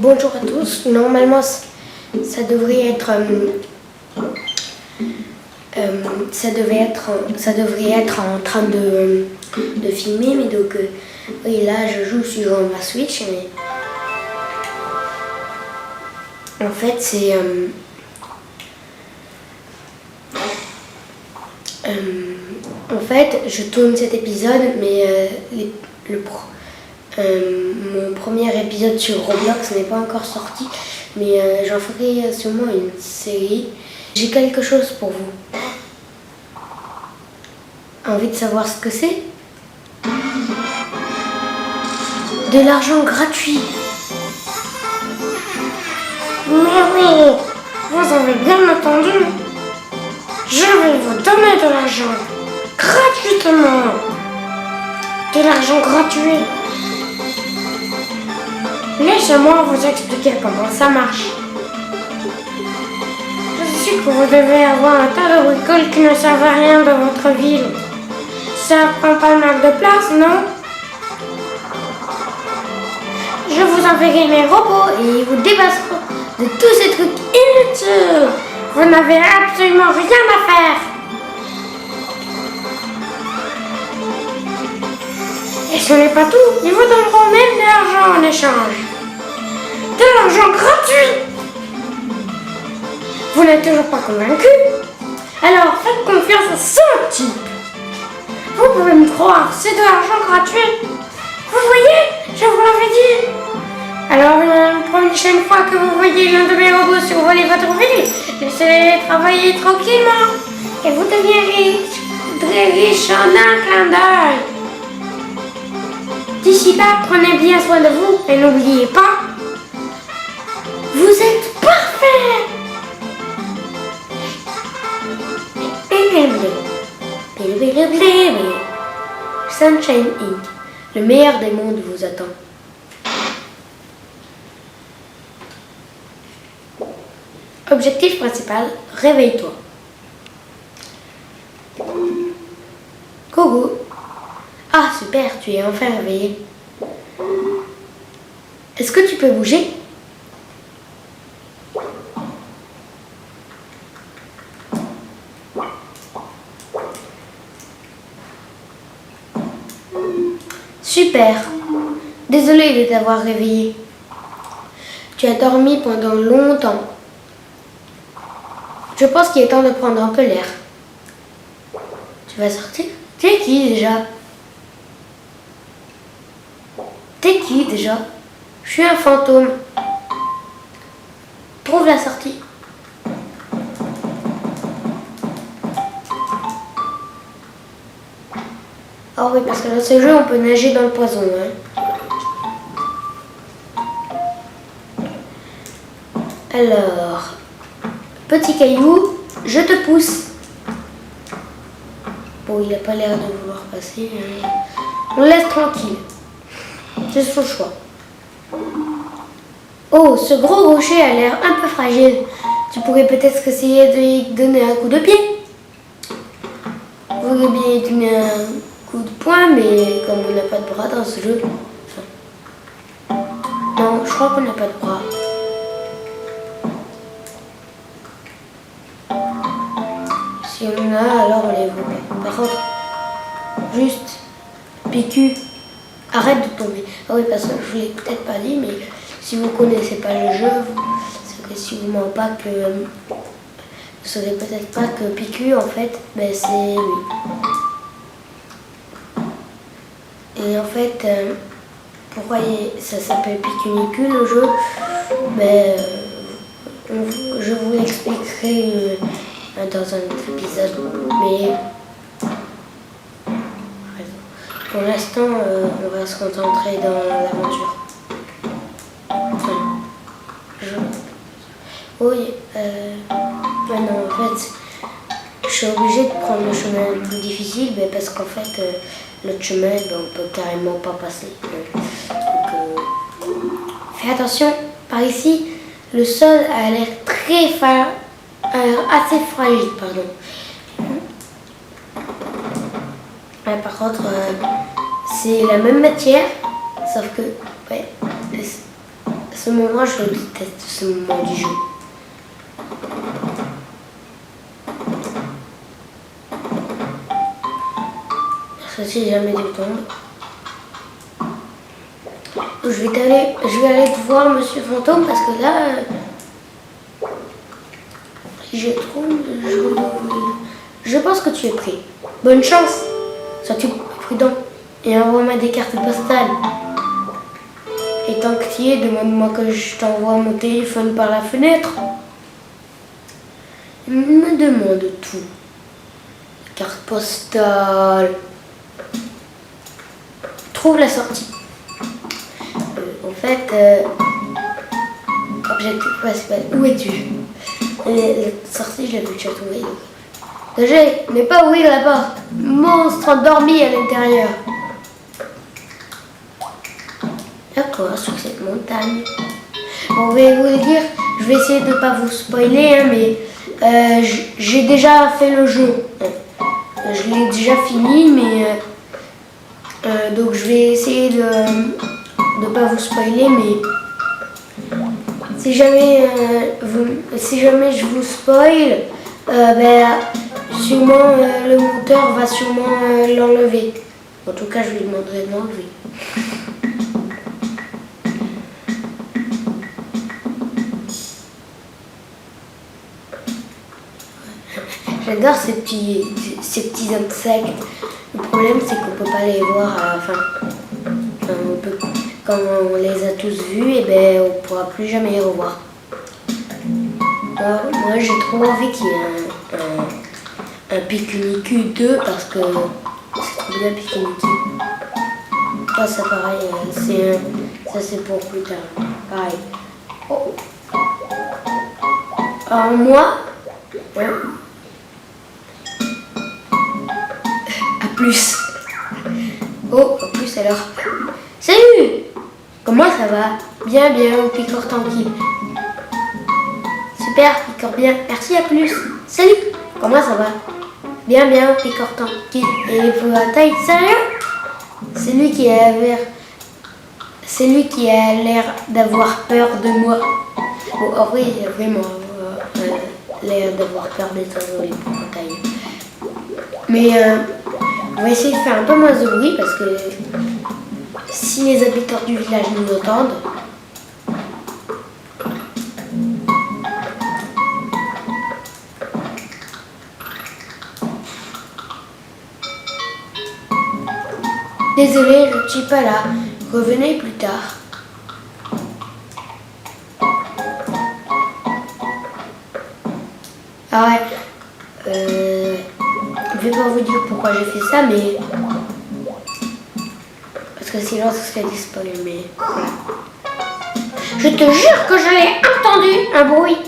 Bonjour à tous. Normalement, ça devrait être, ça devrait être en train de filmer, mais donc oui, là je joue sur ma Switch, mais en fait c'est en fait je tourne cet épisode, mais mon premier épisode sur Roblox n'est pas encore sorti, mais j'en ferai sûrement une série. J'ai quelque chose pour vous. Envie de savoir ce que c'est? De l'argent gratuit. Mais oui, vous avez bien entendu. Je vais vous donner de l'argent gratuitement. De l'argent gratuit. Laissez-moi vous expliquer comment ça marche. Je sais que vous devez avoir un tas de bricoles qui ne servent à rien dans votre ville. Ça prend pas mal de place, non? Je vous enverrai mes robots et ils vous dépasseront de tous ces trucs inutiles. Vous n'avez absolument rien à faire. Et ce n'est pas tout, ils vous donneront même de l'argent en échange. De l'argent gratuit. Vous n'êtes toujours pas convaincu? Alors faites confiance à ce type. Vous pouvez me croire, c'est de l'argent gratuit. Vous voyez, je vous l'avais dit. Alors la prochaine fois que vous voyez l'un de mes robots survoler votre ville, laissez-les travailler tranquillement. Et vous deviendrez très riche en un clin d'œil. D'ici là, prenez bien soin de vous et n'oubliez pas, vous êtes parfait. Sunshine Inc. Le meilleur des mondes vous attend. Objectif principal, réveille-toi. Coucou. Ah super, tu es enfin réveillé. Est-ce que tu peux bouger? Super. Désolée de t'avoir réveillé. Tu as dormi pendant longtemps. Je pense qu'il est temps de prendre un peu l'air. Tu vas sortir? T'es qui déjà? T'es qui déjà? Je suis un fantôme. Trouve la sortie. Ah oui, parce que dans ce jeu, on peut nager dans le poison. Hein. Alors, petit caillou, je te pousse. Bon, il n'a pas l'air de vouloir passer. Mais on le laisse tranquille. C'est son choix. Oh, ce gros rocher a l'air un peu fragile. Tu pourrais peut-être essayer de lui donner un coup de pied. Vous voudriez bien donner un coup de poing, mais comme on n'a pas de bras dans ce jeu... Enfin, non, je crois qu'on n'a pas de bras. Si on en a, alors on les voit. Par contre, juste, PQ, arrête de tomber. Ah oui, parce que je vous l'ai peut-être pas dit, mais si vous connaissez pas le jeu, c'est que si vous m'en pas que... Vous savez peut-être pas que PQ, en fait, ben c'est lui. Et en fait, pourquoi ça s'appelle Picunicule le jeu? Ben, je vous l'expliquerai dans un autre épisode. Mais pour l'instant, on va se concentrer dans l'aventure. Enfin, oui, maintenant en fait, je suis obligée de prendre le chemin le plus difficile, mais parce qu'en fait, l'autre chemin, ben, on peut carrément pas passer. Donc, fais attention, par ici, le sol a l'air assez fragile, pardon. Ouais, par contre, c'est la même matière, sauf que, ouais, Ce moment, je le déteste, ce moment du jeu. Parce que si jamais tu tombes, je vais aller te voir Monsieur Fantôme parce que là, si je trouve, je pense que tu es pris. Bonne chance, sois-tu prudent et envoie-moi des cartes postales. Et tant que tu y es, demande-moi que je t'envoie mon téléphone par la fenêtre. Il me demande tout. Carte postale. Trouve la sortie. En fait, objectif principal. Où es-tu? La sortie, je l'ai déjà trouvée. Danger, n'est pas ouvrir la porte. Monstre endormi à l'intérieur. D'accord, sur cette montagne. Bon, je vais vous le dire, je vais essayer de ne pas vous spoiler, hein, mais j'ai déjà fait le jeu. Je l'ai déjà fini, mais donc je vais essayer de ne pas vous spoiler, mais si jamais je vous spoil, sûrement le monteur va sûrement l'enlever. En tout cas, je lui demanderai de l'enlever. J'adore ces petits insectes. Le problème, c'est qu'on peut pas les voir à la fin. Quand on les a tous vus, et ben, on pourra plus jamais les revoir. Alors, moi, j'ai trop envie qu'il y ait un Pikuniku 2 parce que c'est trop bien Pikuniku. Ça, pareil, ça c'est pour plus tard. Pareil. Oh. Alors moi, à plus. Oh, à plus alors. Salut! Comment ça va? Bien, on picore tranquille. Super, picore bien. Merci, à plus. Salut! Comment ça va? Bien, on picore tranquille. Et les plus à taille, sérieux? C'est lui qui a l'air d'avoir peur de moi. Bon, en vrai, il a vraiment l'air d'avoir peur des oiseaux les plus à taille. Mais on va essayer de faire un peu moins de bruit parce que si les habitants du village nous entendent, désolé, je ne suis pas là. Revenez plus tard. Ah ouais. Je vais pas vous dire pourquoi j'ai fait ça, mais parce que sinon ce serait des spoilers, mais voilà. Je te jure que je l'ai entendu, un bruit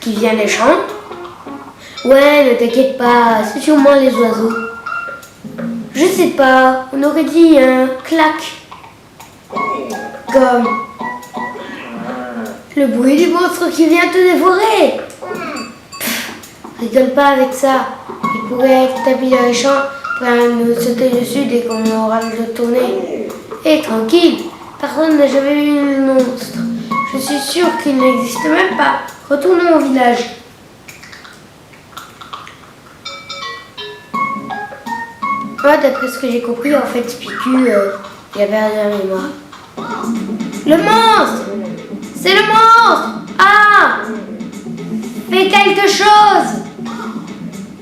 qui vient des champs. Ouais, ne t'inquiète pas, c'est sûrement les oiseaux. Je sais pas, on aurait dit un clac. Comme le bruit du monstre qui vient te dévorer. Rigole pas avec ça. Il pourrait être tapis dans les champs pour nous sauter dessus dès qu'on aura le dos tourné. Et tranquille, personne n'a jamais vu le monstre. Je suis sûre qu'il n'existe même pas. Retournons au village. Ouais, d'après ce que j'ai compris, en fait, Piku, il a perdu la mémoire. Le monstre! C'est le monstre! Ah! Fais quelque chose!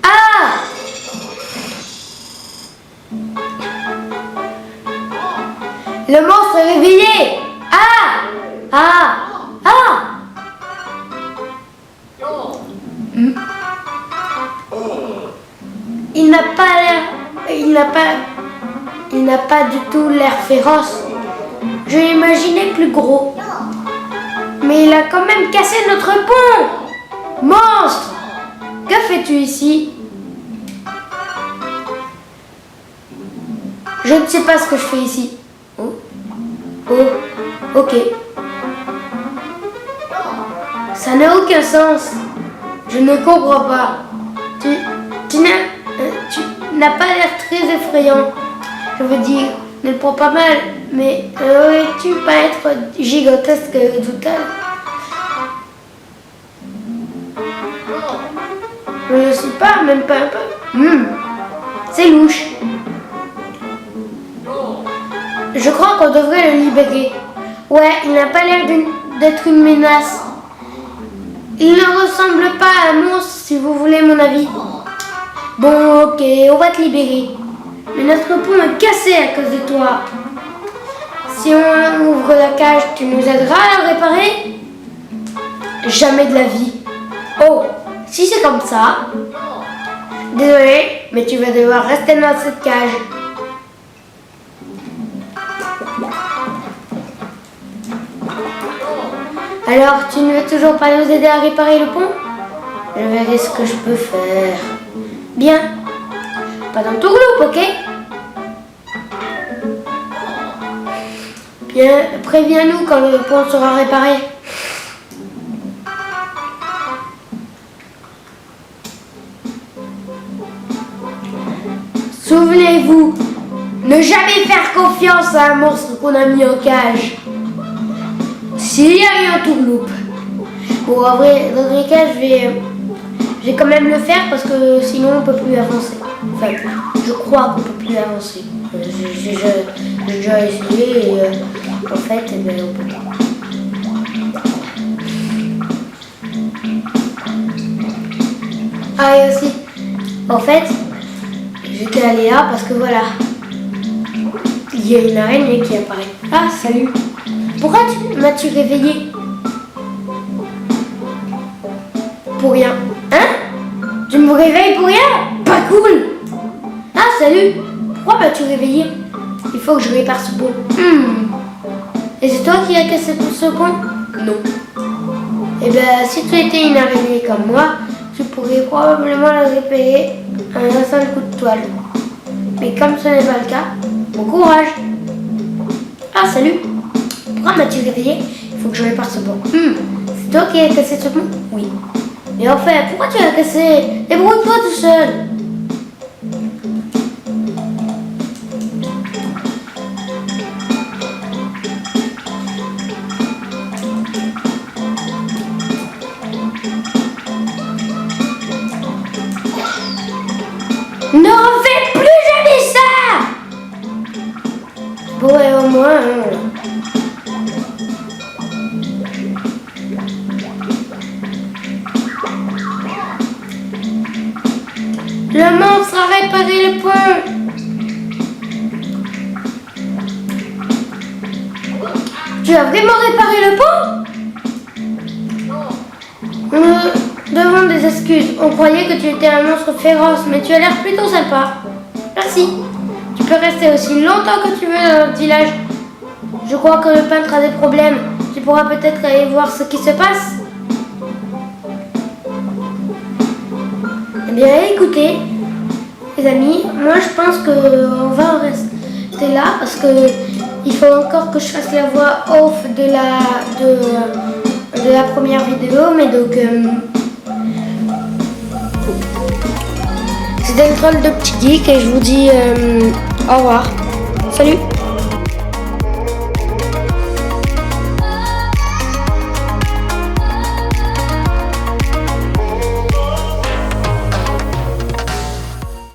Ah! Le monstre est réveillé! Ah! Ah! Ah! Il n'a pas du tout l'air féroce. Je l'imaginais plus gros. Mais il a quand même cassé notre pont! Monstre! Que fais-tu ici? Je ne sais pas ce que je fais ici. Oh, ok. Ça n'a aucun sens. Je ne comprends pas. Tu n'as pas l'air très effrayant. Je veux dire, ne le prends pas mal. Mais aurais-tu pas être gigantesque tout à l'heure? Je ne suis pas, même pas un peu. C'est louche. Je crois qu'on devrait le libérer. Ouais, il n'a pas l'air d'être une menace. Il ne ressemble pas à un monstre, si vous voulez mon avis. Bon, ok, on va te libérer. Mais notre pont est cassé à cause de toi. Si on ouvre la cage, tu nous aideras à la réparer? Jamais de la vie. Oh, si c'est comme ça... Désolé, mais tu vas devoir rester dans cette cage. Alors, tu ne veux toujours pas nous aider à réparer le pont? Je verrai ce que je peux faire. Bien. Pas dans ton groupe, ok? Bien, préviens-nous quand le pont sera réparé. Souvenez-vous, ne jamais faire confiance à un monstre qu'on a mis en cage. S'il y a eu un tourloupe. Bon, en vrai, dans tous les cas, je vais quand même le faire parce que sinon on peut plus avancer. Enfin, je crois qu'on peut plus avancer. J'ai déjà essayé et en fait, on peut pas. Ah, et aussi, en fait, j'étais allée là parce que voilà, il y a une araignée qui apparaît. Ah, salut. Pourquoi m'as-tu réveillé? Pour rien. Hein? Tu me réveilles pour rien? Pas cool. Ah, salut. Pourquoi m'as-tu réveillé? Il faut que je répare ce pont. Et c'est toi qui as cassé ce pont? Non. Eh bien, si tu étais une araignée comme moi, tu pourrais probablement la réparer à un seul coup de toile. Mais comme ce n'est pas le cas, bon courage. Ah, salut. Pourquoi m'as-tu réveillé? Il faut que je répare ce pont. C'est toi qui as cassé ce pont? Oui. Mais en fait, pourquoi tu l'as cassé? Débrouille-toi tout seul. Ne refais plus jamais ça! Bon, et au moins... Le monstre a réparé le pont. Tu as vraiment réparé le pont? Nous devons des excuses. On croyait que tu étais un monstre féroce, mais tu as l'air plutôt sympa. Merci. Tu peux rester aussi longtemps que tu veux dans notre village. Je crois que le peintre a des problèmes. Tu pourras peut-être aller voir ce qui se passe. Eh bien, écoutez, les amis, moi je pense qu'on va en rester là parce que il faut encore que je fasse la voix off de la première vidéo, mais donc c'était le troll de Petit Geek et je vous dis au revoir. Salut!